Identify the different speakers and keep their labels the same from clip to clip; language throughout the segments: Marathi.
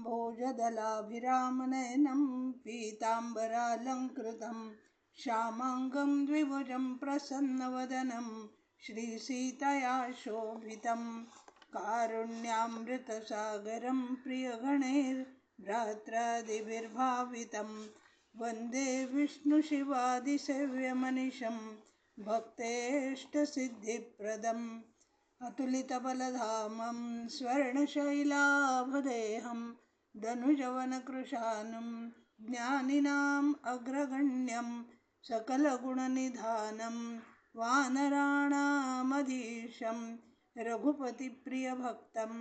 Speaker 1: श्यामकान्ताम्भोजदलाभिरामनयनं पीताम्बरालङ्कृतं श्यामाङ्गं द्विभुजं प्रसन्नवदनं श्रीसीतया शोभितं कारुण्यामृतसागरं प्रियगणैर्भ्रात्रादिभिर्भावितं वन्दे विष्णुशिवादिसेव्यमनिशं भक्तेष्टसिद्धिप्रदम् अतुलितबलधामं स्वर्णशैलाभदेहं धनुजवनकृशानं ज्ञानिनाम् अग्रगण्यं सकलगुणनिधानं वानराणामधीशं रघुपतिप्रियभक्तं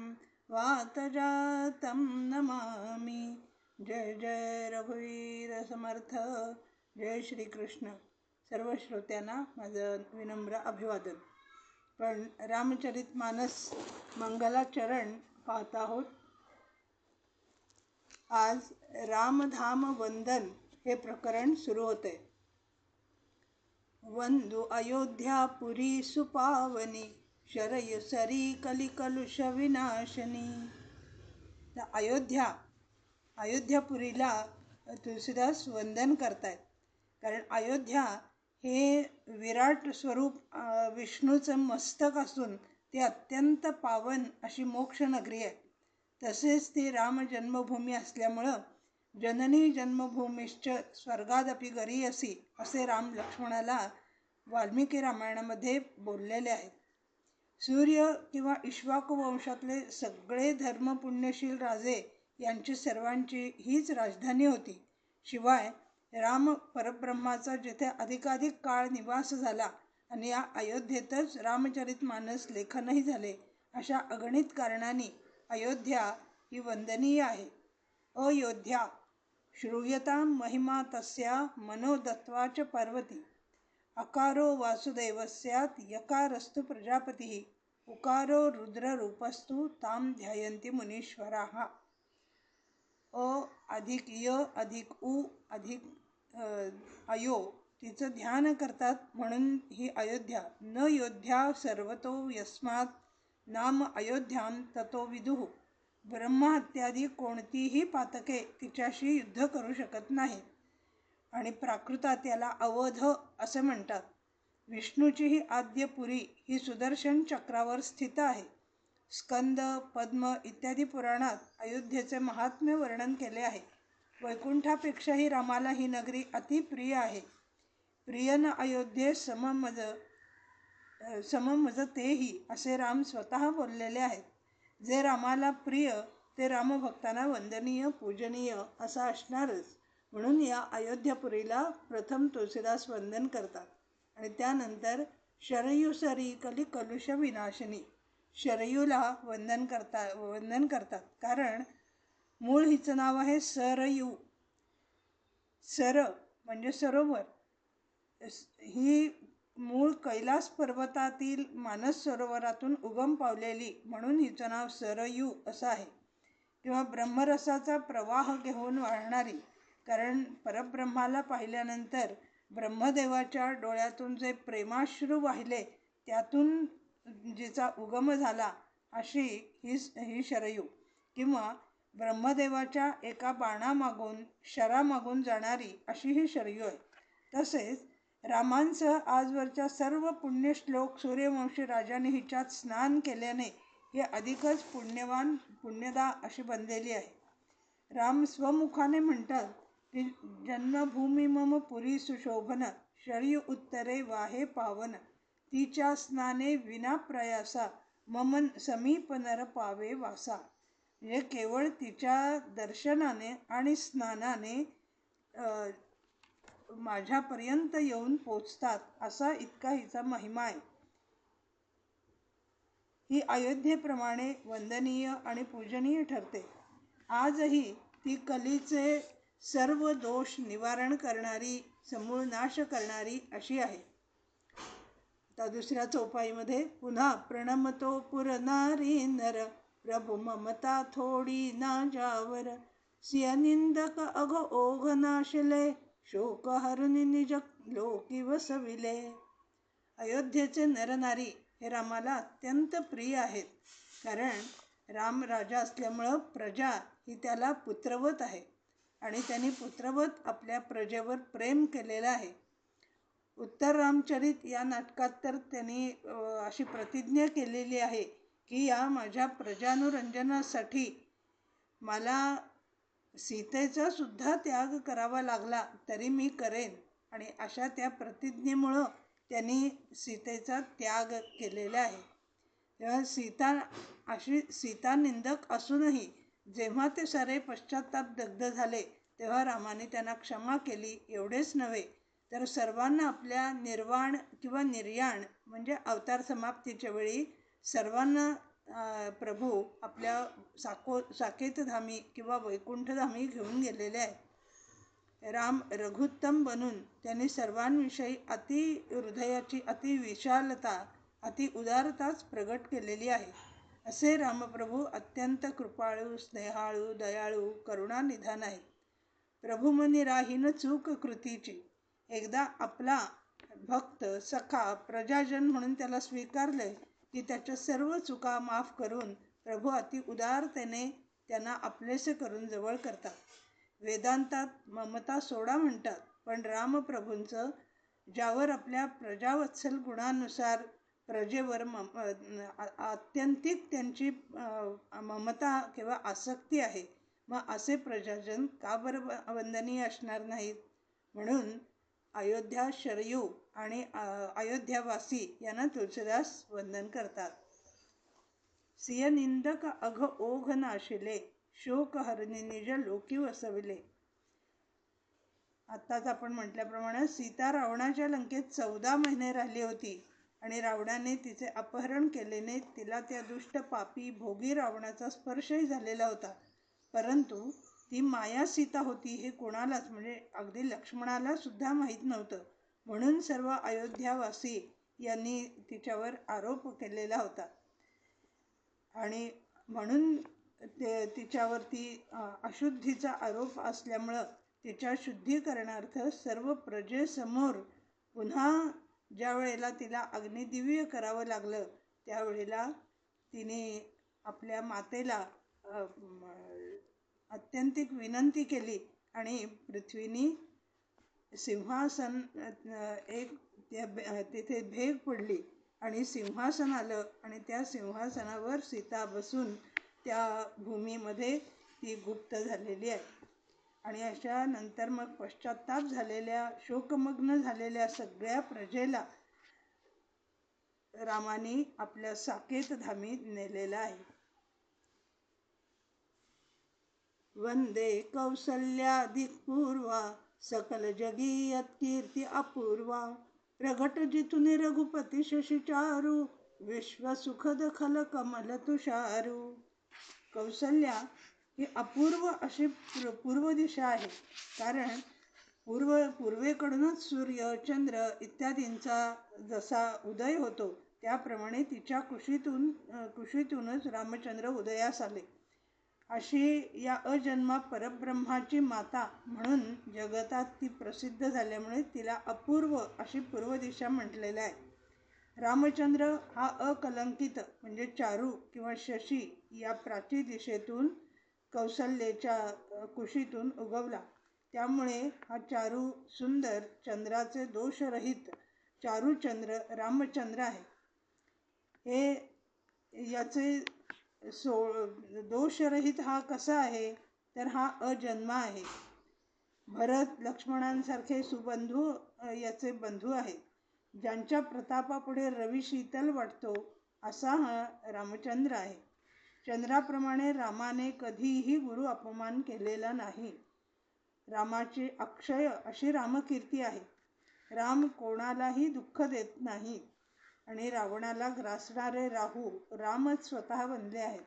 Speaker 1: वातजातं नमामि. जय जय रघुवीर समर्थ. जय श्रीकृष्ण. सर्व श्रोत्यांना माझं विनम्र अभिवादन. पण रामचरितमानस मंगलाचरण पाहत आहोत. आज रामधाम वंदन हे प्रकरण सुरू होते. वंदु अयोध्यापुरी सुपावनी शरयु सरी कलिकलुष विनाशनी. अयोध्यापुरीला तुलसीदास वंदन करतायत. कारण अयोध्या हे विराट स्वरूप विष्णूचं मस्तक असून ती अत्यंत पावन अशी मोक्ष नगरी आहे. तसेच ती राम जन्मभूमी असल्यामुळं जननी जन्मभूमीश्च स्वर्गादपि गरीयसी असे राम लक्ष्मणाला वाल्मिकी रामायणामध्ये बोललेले आहेत. सूर्य किंवा इक्ष्वाकू वंशातले सगळे धर्मपुण्यशील राजे यांची सर्वांची हीच राजधानी होती. शिवाय राम परब्रह्माचा जिथे अधिकाधिक काळ निवास झाला आणि या अयोध्येतच रामचरितमानस लेखनही झाले, अशा अगणित कारणांनी अयोध्या ही वंदनीय आहे. अयोध्या श्रूयतां महिमा तस्या मनोदत्वाच पर्वती. अकारो वासुदेवस्यात् यकारस्तु प्रजापतिः उकारो रुद्ररूपस्तु तां ध्यायन्ति मुनीश्वराः. अ अधिक य अधिक उ अधिक अयो तिचं ध्यान करतात म्हणून ही अयोध्या. न योध्या सर्वतो यस्मात् नाम अयोध्यां ततो विदुः. ब्रह्महत्यादी कोणतीही पातके तिच्याशी युद्ध करू शकत नाहीत. आणि प्राकृतात याला अवध असे म्हणतात. विष्णूची ही आद्यपुरी ही सुदर्शन चक्रावर स्थित आहे. स्कंद, पद्म इत्यादी पुराणात अयोध्येचे महात्म्य वर्णन केले आहे. वैकुंठापेक्षाही रामाला ही नगरी अतिप्रिय आहे. प्रियन अयोध्ये सममजतेही असे राम स्वतः बोललेले आहेत. जे रामाला प्रिय ते रामभक्तांना वंदनीय पूजनीय असं असणारच. म्हणून या अयोध्यापुरीला प्रथम तुलसीदास वंदन करतात आणि त्यानंतर शरयू सरी कली कलुष विनाशिनी शरयूला वंदन करतात. कारण मूळ हिचं नाव आहे सरयू. सर म्हणजे सरोवर. ही मूळ कैलास पर्वतातील मानस सरोवरातून उगम पावलेली म्हणून हिचं नाव सरयू असं आहे. किंवा ब्रह्मरसाचा प्रवाह घेऊन वाहणारी. कारण परब्रह्माला पाहिल्यानंतर ब्रह्मदेवाच्या डोळ्यातून जे प्रेमाश्रू वाहिले त्यातून जिचा उगम झाला अशी ही शरयू. किंवा ब्रह्मदेवाच्या एका बाणामागून शरामागून जाणारी अशी ही शरयू आहे. तसेच रामांसह आजवरच्या सर्व पुण्यश्लोक सूर्यवंशी राजाने हिच्यात स्नान केल्याने ही अधिकच पुण्यवान पुण्यदा अशी बनलेली आहे. राम स्वमुखाने म्हणतात की जन्मभूमी मम पुरी सुशोभन शरयू उत्तरे वाहे पावन तिच्या स्नाने विना प्रयासा मम समीप नर पावे वासा. म्हणजे केवळ तिच्या दर्शनाने आणि स्नानाने माझ्यापर्यंत येऊन पोचतात असा इतका हिचा महिमा आहे. ही अयोध्येप्रमाणे वंदनीय आणि पूजनीय ठरते. आजही ती कलीचे सर्व दोष निवारण करणारी समूळ नाश करणारी अशी आहे. आता दुसऱ्या चौपाईमध्ये पुन्हा प्रणमतो पुर नारी नर प्रभु ममता थोडी ना जावर सिय निंदक अघ ओघ नाशले शोक हरुनि निज लोकी वसविले. अयोध्येचे नरनारी हे रामाला अत्यंत प्रिय आहेत. कारण राम राजा असल्यामुळं प्रजा ही त्याला पुत्रवत आहे आणि त्यांनी पुत्रवत आपल्या प्रजेवर प्रेम केलेलं आहे. उत्तर रामचरित या नाटकात तर त्यांनी अशी प्रतिज्ञा केलेली आहे की या माझ्या प्रजानुरंजनासाठी मला सीतेचा सुद्धा त्याग करावा लागला तरी मी करेन. आणि अशा त्या प्रतिज्ञेमुळं त्यांनी सीतेचा त्याग केलेला आहे. तेव्हा सीता निंदक असूनही जेव्हा ते सारे पश्चाताप दग्ध झाले तेव्हा रामाने त्यांना क्षमा केली. एवढेच नव्हे तर सर्वांना आपल्या निर्वाण किंवा निर्याण म्हणजे अवतार समाप्तीच्या वेळी सर्वांना प्रभू आपल्या साकेतधामी किंवा वैकुंठधामी घेऊन गेलेले आहेत. राम रघुत्तम बनून त्यांनी सर्वांविषयी हृदयाची अति विशालता अति उदारताच प्रगट केलेली आहे. असे रामप्रभू अत्यंत कृपाळू, स्नेहाळू, दयाळू, करुणानिधान आहेत. प्रभू मनी राहीन चूक कृतीची. एकदा आपला भक्त सखा प्रजाजन म्हणून त्याला स्वीकारले की त्याच्या सर्व चुका माफ करून प्रभू अति उदारतेने त्यांना आपलेसे करून जवळ करतात. वेदांतात ममता सोडा म्हणतात, पण रामप्रभूंचं ज्यावर आपल्या प्रजावत्सल गुणानुसार प्रजेवर आत्यंतिक त्यांची ममता किंवा आसक्ती आहे, मग असे प्रजाजन का बरं वंदनीय असणार नाहीत. म्हणून अयोध्या शरयू आणि अयोध्यावासी यांना तुळशीदास वंदन करतात. सिय निंदक अघ ओघ नाशिले, शोक हरणी निज लोकी वसविले. आत्ताच आपण म्हटल्याप्रमाणे सीता रावणाच्या लंकेत 14 महिने राहिली होती आणि रावणाने तिचे अपहरण केल्याने तिला त्या दुष्ट पापी भोगी रावणाचा स्पर्शही झालेला होता. परंतु ती माया सीता होती हे कोणालाच म्हणजे अगदी लक्ष्मणाला सुद्धा माहीत नव्हतं. म्हणून सर्व अयोध्यावासी यांनी तिच्यावर आरोप केलेला होता आणि म्हणून तिच्यावरती अशुद्धीचा आरोप असल्यामुळं तिच्या शुद्धीकरणार्थ सर्व प्रजेसमोर पुन्हा ज्या वेळेला तिला अग्निदिव्य करावं लागलं त्यावेळेला तिने आपल्या मातेला अत्यंतिक विनंती केली आणि पृथ्वीनी सिंहासन तिथे भेग पडली आणि सिंहासन आलं आणि त्या सिंहासनावर सीता बसून त्या भूमीमध्ये ती गुप्त झालेली आहे. आणि अशा नंतर मग पश्चाताप झालेल्या शोकमग्न झालेल्या सगळ्या प्रजेला रामाने आपल्या साकेतधामी नेलेला आहे. वंदे कौसल्याधिक पूर्वा, सकल जगी यत्कीर्ती अपूर्वा. प्रगट जिथून रघुपती शशीचारू, विश्व सुखद खल कमल तुषारू. कौसल्या ही अपूर्व अशी पूर्व दिशा आहे. कारण पूर्वेकडूनच सूर्य, चंद्र इत्यादींचा जसा उदय होतो त्याप्रमाणे तिच्या कुशीतूनच रामचंद्र उदयास आले. अशी या अजन्मा परब्रह्माची माता म्हणून जगतात ती प्रसिद्ध झाल्यामुळे तिला अपूर्व अशी पूर्व दिशा म्हटलेलं आहे. रामचंद्र हा अकलंकित म्हणजे चारू किंवा शशी या प्राची दिशेतून कौसल्याच्या कुशीतून उगवला. त्यामुळे हा चारू सुंदर चंद्राचे दोषरहित चारूचंद्र रामचंद्र आहे. हे याचे दोषरहित हा कसा आहे तर हा अजन्मा आहे. भरत लक्ष्मणांसारखे सुबंधू याचे बंधू आहेत. ज्यांच्या प्रतापापुढे रवी शीतल वाटतो असा हा रामचंद्र आहे. चंद्राप्रमाणे रामाने कधीही गुरु अपमान केलेला नाही. रामाची अक्षय अशी रामकीर्ती आहे. राम कोणालाही दुःख देत नाही आणि रावणाला ग्रासणारे राहू रामच स्वतः बनले आहेत.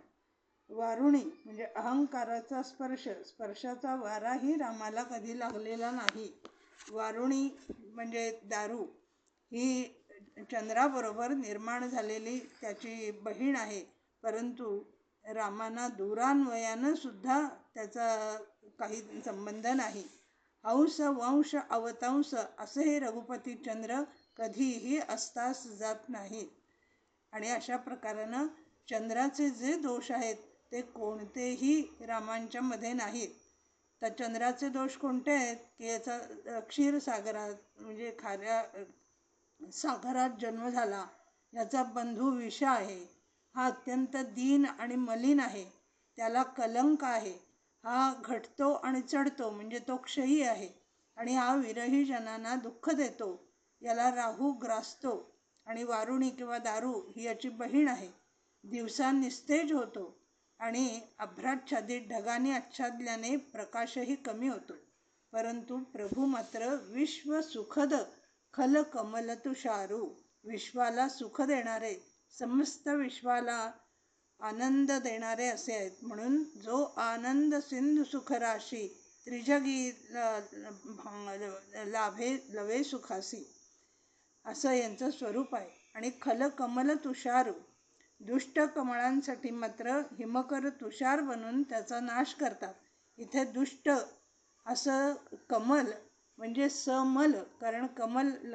Speaker 1: वारुणी म्हणजे अहंकाराचा स्पर्शाचा वाराही रामाला कधी लागलेला नाही. वारुणी म्हणजे दारू ही चंद्राबरोबर निर्माण झालेली त्याची बहीण आहे. परंतु रामाना दूरान्वयानं सुद्धा त्याचा काही संबंध नाही. हंस वंश अवतंस असे हे रघुपती चंद्र कधीही असतास जात नाहीत. आणि अशा प्रकारानं चंद्राचे जे दोष आहेत ते कोणतेही रामांच्या मध्ये नाहीत. तर चंद्राचे दोष कोणते आहेत की याचा क्षीरसागरात म्हणजे खाऱ्या सागरात जन्म झाला, याचा बंधू विष आहे, हा अत्यंत दीन आणि मलिन आहे, त्याला कलंक आहे, हा घटतो आणि चढतो म्हणजे तो क्षयी आहे आणि हा विरही जनांना दुःख देतो, याला राहू ग्रासतो आणि वारुणी किंवा दारू ही याची बहीण आहे. दिवसा निस्तेज होतो आणि अभ्राच्छादित ढगाने आच्छादल्याने प्रकाशही कमी होतो. परंतु प्रभू मात्र विश्व सुखद खल कमल तुषारू, विश्वाला सुख देणारे, समस्त विश्वाला आनंद देणारे असे आहेत. म्हणून जो आनंद सिंधू सुखराशी त्रिजगी लाभे लवे सुखासी, असं यांचं स्वरूप आहे. आणि खल कमल तुषारू, दुष्ट कमळांसाठी मात्र हिमकर तुषार बनून त्याचा नाश करतात. इथे दुष्ट असं कमल म्हणजे समल, कारण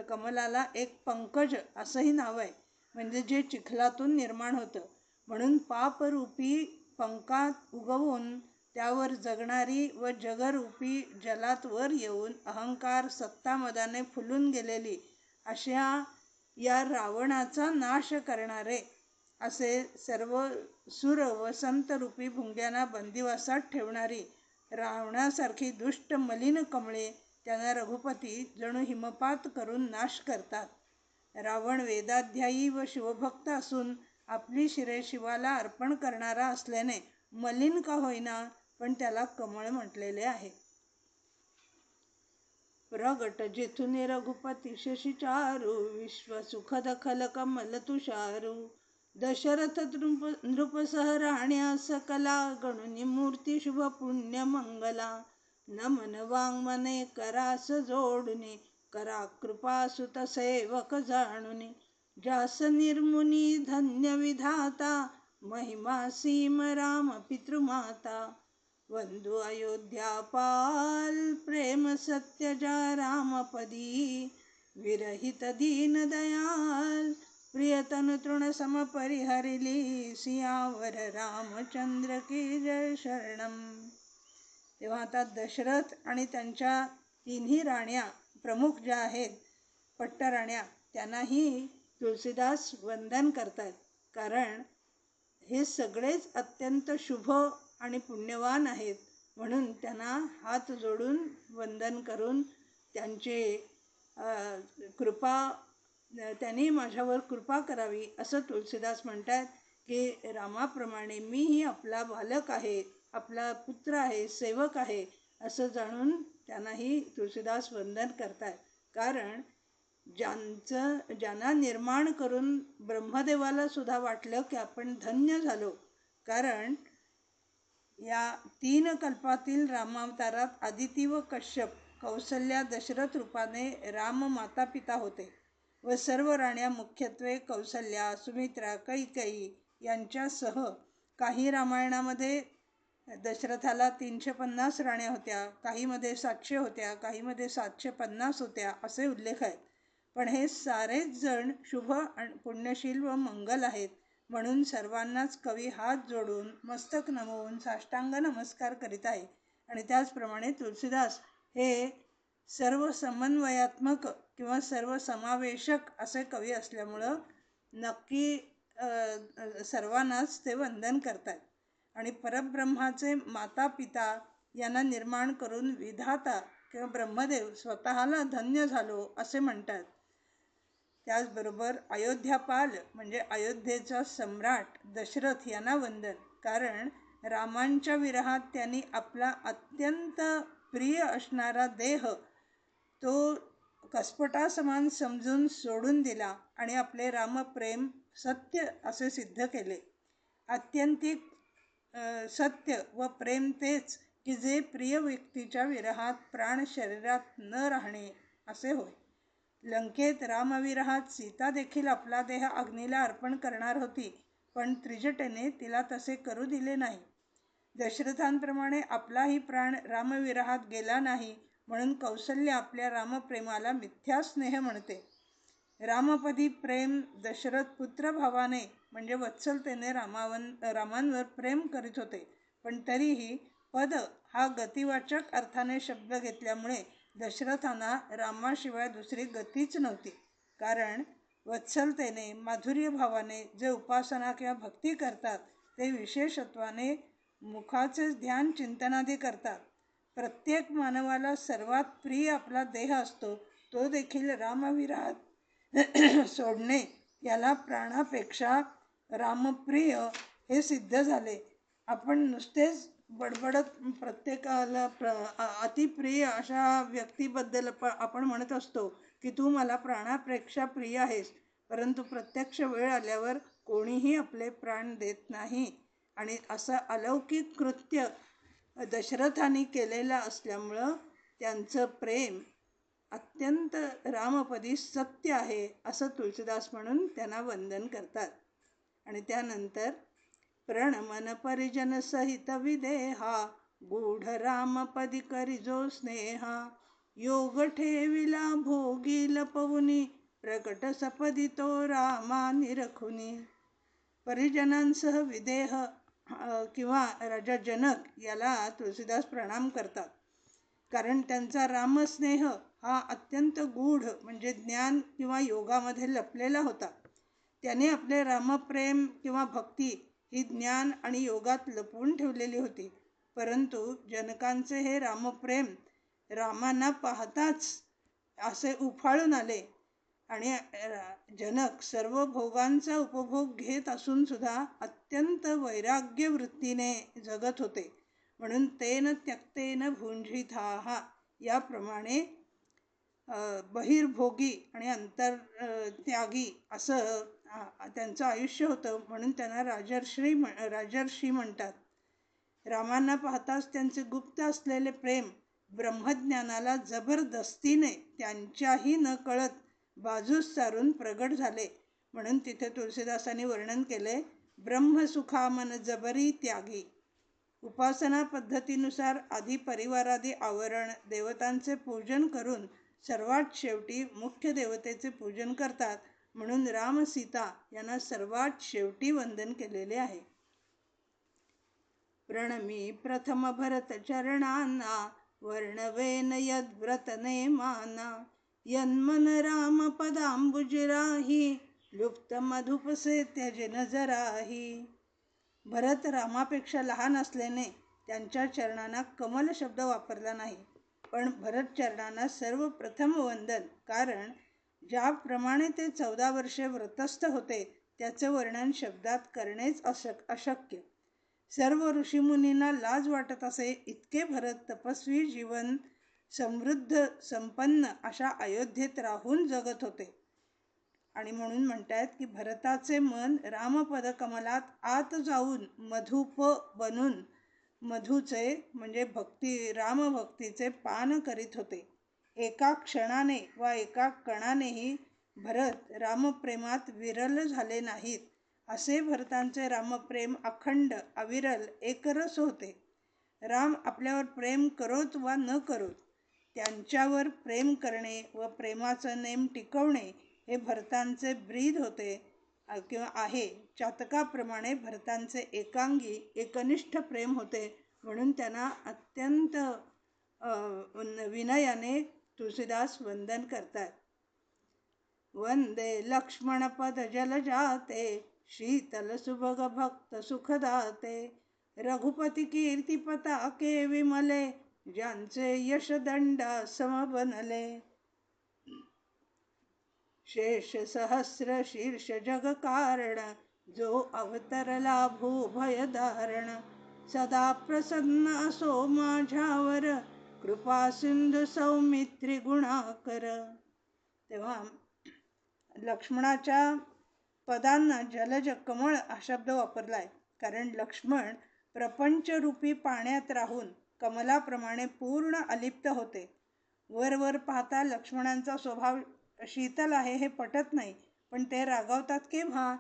Speaker 1: कमलाला एक पंकज असंही नाव आहे, म्हणजे जे चिखलातून निर्माण होतं. म्हणून पापरूपी पंकात उगवून त्यावर जगणारी व जगरूपी जलात वर येऊन अहंकार सत्ता मदाने फुलून गेलेली अशा या रावणाचा नाश करणारे असे सर्व सुर व संतरूपी भुंग्यांना बंदिवासात ठेवणारी रावणासारखी दुष्ट मलिन कमळे त्यांना रघुपती जणू हिमपात करून नाश करतात. रावण वेदाध्यायी व शिवभक्त असून आपली शिरे शिवाला अर्पण करणारा असल्याने मलिन का होईना पण त्याला कमळ म्हटलेले आहे. प्रगट जेथून रघुपती शशी चारू, विश्व सुखद खल कमल तुषारू, दशरथ नृपसह राहण्या सकला, गणुनी मूर्ती शुभ पुण्य मंगला, नमन वाङ्मने करास जोडुनी, करा कृपा सुत सेवक जाणुनी, जास निर्मुनी धन्य विधाता, महिमा सीम राम पितृमाता, वंदु अयोध्यापाल प्रेम सत्य जा रामपदी, विरहित दीन दयाल प्रियतनु तृण सम परिहरिली, सियावर रामचंद्र की जय शरणम. तेव्हा आता दशरथ आणि त्यांच्या तिन्ही राण्या प्रमुख ज्या आहेत पट्टराण्या, त्यांनाही तुलसीदास वंदन करतात. कारण हे सगळेच अत्यंत शुभ आणि पुण्यवान आहेत, म्हणून त्यांना हात जोडून वंदन करून त्यांचे कृपा त्यांनी माझ्यावर कृपा करावी असं तुलसीदास म्हणतात की रामाप्रमाणे मीही आपला बालक आहे, आपला पुत्र आहे, सेवक आहे असं जाणून त्यांनाही तुलसीदास वंदन करतात. कारण ज्यांना निर्माण करून ब्रह्मदेवाला सुद्धा वाटलं की आपण धन्य झालो. कारण या 3 कल्पातील रामावतारात आदिती व कश्यप, कौसल्या, दशरथ रूपाने राम माता पिता होते व सर्व राण्या मुख्यत्वे कौसल्या, सुमित्रा, कैकेयी यांच्यासह काही रामायणामध्ये दशरथाला 350 राण्या होत्या, काहीमध्ये 700 होत्या, काहीमध्ये 750 होत्या असे उल्लेख आहेत. पण हे सारेच जण शुभ पुण्यशील व मंगल आहेत, म्हणून सर्वांनाच कवी हात जोडून मस्तक नमवून साष्टांग नमस्कार करीत आहे. आणि त्याचप्रमाणे तुलसीदास हे सर्व समन्वयात्मक किंवा सर्व समावेशक असे कवी असल्यामुळं नक्की सर्वांनाच ते वंदन करतात. आणि परब्रह्माचे माता पिता यांना निर्माण करून विधाता किंवा ब्रह्मदेव स्वतःला धन्य झालो असे म्हणतात. त्याचबरोबर अयोध्यापाल म्हणजे अयोध्येचा सम्राट दशरथ यांना वंदन. कारण रामांच्या विरहात त्यांनी आपला अत्यंत प्रिय असणारा देह तो कसपटासमान समजून सोडून दिला आणि आपले रामप्रेम सत्य असे सिद्ध केले. आत्यंतिक सत्य व प्रेम तेच की जे प्रिय व्यक्तीच्या विरहात प्राण शरीरात न राहणे असे होय. लंकेत रामविरहात सीता देखील आपला देह अग्नीला अर्पण करणार होती, पण त्रिजटेने तिला तसे करू दिले नाही. दशरथांप्रमाणे आपलाही प्राण रामविरहात गेला नाही, म्हणून कौसल्य आपल्या रामप्रेमाला मिथ्या स्नेह म्हणते. रामपदी प्रेम दशरथ पुत्रभावाने म्हणजे वत्सलतेने रामांवर प्रेम करीत होते. पण तरीही पद हा गतिवाचक अर्थाने शब्द घेतल्यामुळे दशरथांना रामाशिवाय दुसरी गतीच नव्हती. कारण वत्सलतेने माधुर्य भावाने जे उपासना किंवा भक्ती करतात ते विशेषत्वाने मुखाचे ध्यान चिंतनादी करतात. प्रत्येक मानवाला सर्वात प्रिय आपला देह असतो, तो देखील रामविरहात सोडणे याला प्राणापेक्षा रामप्रिय हे सिद्ध झाले. आपण नुसतेच बडबडत प्रत्येकाला अतिप्रिय अशा व्यक्तीबद्दल आपण म्हणत असतो की तू मला प्राणापेक्षा प्रिय आहेस, परंतु प्रत्यक्ष वेळ आल्यावर कोणीही आपले प्राण देत नाही. आणि असं अलौकिक कृत्य दशरथांनी केलेलं असल्यामुळं त्यांचं प्रेम अत्यंत रामपदी सत्य आहे असं तुलसीदास म्हणून त्यांना वंदन करतात. आणि त्यानंतर प्रणमन परिजन सहित विदेहा गूढ रामपदी करिजो स्नेहा योग ठेविला भोगी लपवुनी प्रकट सपदी तो रामा निरखुनी. परिजनांसह विदेह किंवा राजा जनक याला तुलसीदास प्रणाम करतात. कारण त्यांचा रामस्नेह हा अत्यंत गूढ म्हणजे ज्ञान किंवा योगामध्ये लपलेला होता. त्याने आपले रामप्रेम किंवा भक्ती ही ज्ञान आणि योगात लपवून ठेवलेली होती. परंतु जनकांचे हे रामप्रेम रामांना पाहताच असे उफाळून आले आणि जनक सर्व भोगांचा उपभोग घेत असून सुद्धा अत्यंत वैराग्य वृत्तीने जगत होते. म्हणून तेन त्यक्तेन भुंजिताः याप्रमाणे बहिर्भोगी आणि अंतर्त्यागी असं त्यांचं आयुष्य होतं. म्हणून त्यांना राजर्षी म्हणतात. रामांना पाहताच त्यांचे गुप्त असलेले प्रेम ब्रह्मज्ञानाला जबरदस्तीने त्यांच्याही न कळत बाजूस सारून प्रगट झाले. म्हणून तिथे तुलसीदासांनी वर्णन केले, ब्रह्मसुखामन जबरी त्यागी. उपासना पद्धतीनुसार आधी परिवारादी आवरण देवतांचे पूजन करून सर्वात शेवटी मुख्य देवतेचे पूजन करतात. म्हणून राम सीता यांना सर्वात शेवटी वंदन केलेले आहे. प्रणमी प्रथम भरत चरणांना वर्णवेन यद्व्रत नेमाना यन्मन राम पदांबुजराही लुप्त मधुपसे त्यजन जराही. भरत रामापेक्षा लहान असल्याने त्यांच्या चरणांना कमल शब्द वापरला नाही, पण भरत चरणांना सर्वप्रथम वंदन. कारण ज्याप्रमाणे ते 14 वर्षे व्रतस्थ होते त्याचे वर्णन शब्दात करणेच अशक्य. सर्व ऋषीमुनींना लाज वाटत असे इतके भरत तपस्वी जीवन समृद्ध संपन्न अशा अयोध्येत राहून जगत होते. आणि म्हणून म्हणतात की भरताचे मन रामपद कमलात आत जाऊन मधुप बनून मधुचे म्हणजे रामभक्तीचे पान करीत होते. एका क्षणाने वा एका कणानेही भरत रामप्रेमात विरल झाले नाहीत. असे भरतांचे रामप्रेम अखंड अविरल एकरस होते. राम आपल्यावर प्रेम करोत वा न करोत त्यांच्यावर प्रेम करणे व प्रेमाचं नेम टिकवणे हे भरतांचे ब्रीद होते किंवा आहे. चातकाप्रमाणे भरतांचे एकांगी एकनिष्ठ प्रेम होते. म्हणून त्यांना अत्यंत विनयाने तुलसीदास वंदन करतात. वंदे लक्ष्मण पद जलजाते शीतल सुभग भक्त सुखदाते रघुपती कीर्ती पताके विमले ज्यांचे यशदंड सम बनले. शेष सहस्र शीर्ष जग कारण जो अवतरला भूभय धारण सदा प्रसन्न असो माझ्यावर कृपा सिंधू सौमित्री गुणाकर. तेव्हा लक्ष्मणाच्या पदांना जलज कमळ हा शब्द वापरलाय. कारण लक्ष्मण प्रपंचरूपी पाण्यात राहून कमलाप्रमाणे पूर्ण अलिप्त होते. वर पाहता लक्ष्मणांचा स्वभाव शीतल आहे हे पटत नाही, पण ते रागावतात केव्हा?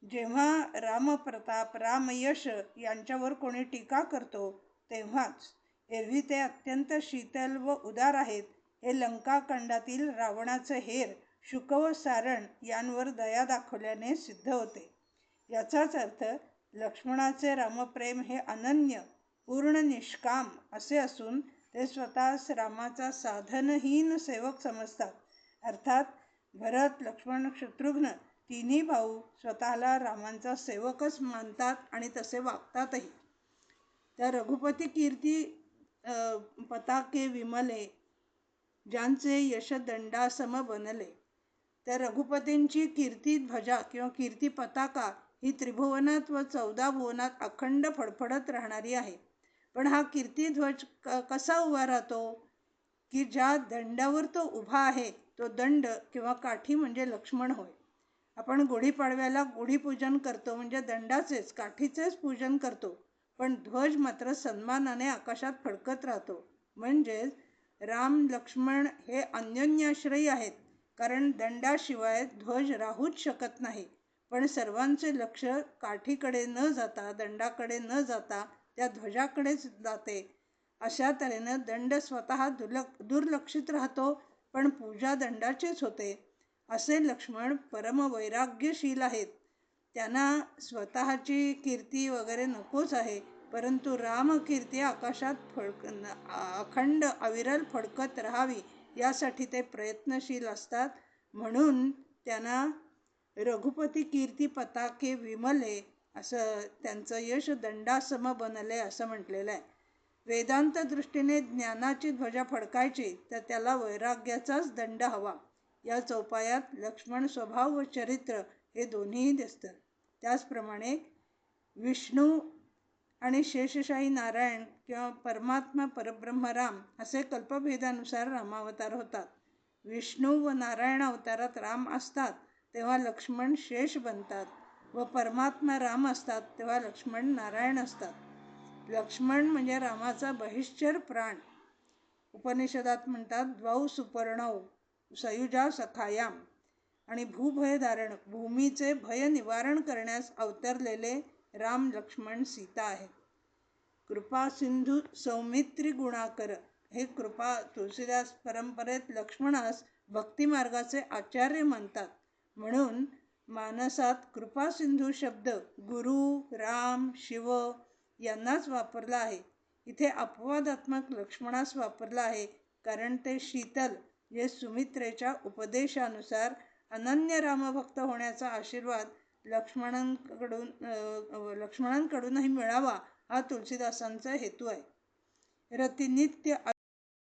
Speaker 1: जेव्हा रामप्रताप रामयश यांच्यावर कोणी टीका करतो तेव्हाच. एरवी ते अत्यंत शीतल व उदार आहेत. हे लंकाकांडातील रावणाचे हेर शुक व सारण यांवर दया दाखवल्याने सिद्ध होते. याचाच अर्थ लक्ष्मणाचे रामप्रेम हे अनन्य, पूर्ण निष्काम असे असून ते स्वतःस रामाचा साधनहीन सेवक समजतात. अर्थात भरत, लक्ष्मण, शत्रुघ्न तिन्ही भाऊ स्वतःला रामांचा सेवकच मानतात आणि तसे वागतातही. त्या रघुपती कीर्ती पताके विमले, ज्यांचे यश दंडासम बनले. त्या रघुपतींची कीर्ती ध्वजा किंवा कीर्ती पताका ही त्रिभुवनात व 14 भुवनात अखंड फडफडत राहणारी आहे. पण हा कीर्तिध्वज कसा उभा राहतो? की ज्या दंडावर तो उभा आहे तो दंड किंवा काठी म्हणजे लक्ष्मण होय. आपण गुढीपाडव्याला गुढीपूजन करतो म्हणजे दंडाचेच, काठीचेच पूजन करतो. पण ध्वज मात्र सन्मानाने आकाशात फडकत राहतो. म्हणजेच राम लक्ष्मण हे अन्योन्याश्रयी आहेत, कारण दंडाशिवाय ध्वज राहूच शकत नाही. पण सर्वांचे लक्ष काठीकडे न जाता, दंडाकडे न जाता त्या ध्वजाकडेच जाते. अशा तऱ्हेनं दंड स्वतः दुर्लक्षित राहतो, पण पूजा दंडाचीच होते. असे लक्ष्मण परमवैराग्यशील आहेत. त्यांना स्वतःची कीर्ती वगैरे नकोच आहे, परंतु रामकीर्ती आकाशात अखंड अविरल फडकत राहावी यासाठी ते प्रयत्नशील असतात. म्हणून त्यांना रघुपती कीर्ती पताके विमले असं त्यांचं यश दंडासम बनले असं म्हटलेलं आहे. वेदांत दृष्टीने ज्ञानाची ध्वजा फडकायची तर त्याला वैराग्याचाच दंड हवा. या चौपायात लक्ष्मण स्वभाव व चरित्र हे दोन्हीही दिसतं. त्याचप्रमाणे विष्णू आणि शेषशाही नारायण किंवा परमात्मा परब्रह्म राम असे कल्पभेदानुसार रामावतार होतात. विष्णू व नारायण अवतारात राम असतात तेव्हा लक्ष्मण शेष बनतात व परमात्मा राम असतात तेव्हा लक्ष्मण नारायण असतात. लक्ष्मण म्हणजे रामाचा बहिश्चर प्राण. उपनिषदात म्हणतात द्वौ सुपर्णौ सयुजा सखायाम, आणि भूभयधारण, भूमीचे भय निवारण करण्यास अवतरलेले राम लक्ष्मण सीता आहेत. कृपा सिंधू सौमित्री गुणाकर हे कृपा तुळशीदास परंपरेत लक्ष्मणास भक्तिमार्गाचे आचार्य म्हणतात. म्हणून मानसात कृपा सिंधू शब्द गुरु, राम, शिव यांनाच वापरला आहे. इथे अपवादात्मक लक्ष्मणास वापरला आहे, कारण ते शीतल जे सुमित्रेच्या उपदेशानुसार अनन्य रामभक्त होण्याचा आशीर्वाद लक्ष्मणांकडूनही मिळावा हा तुळशीदासांचा हेतू आहे. रतिनित्य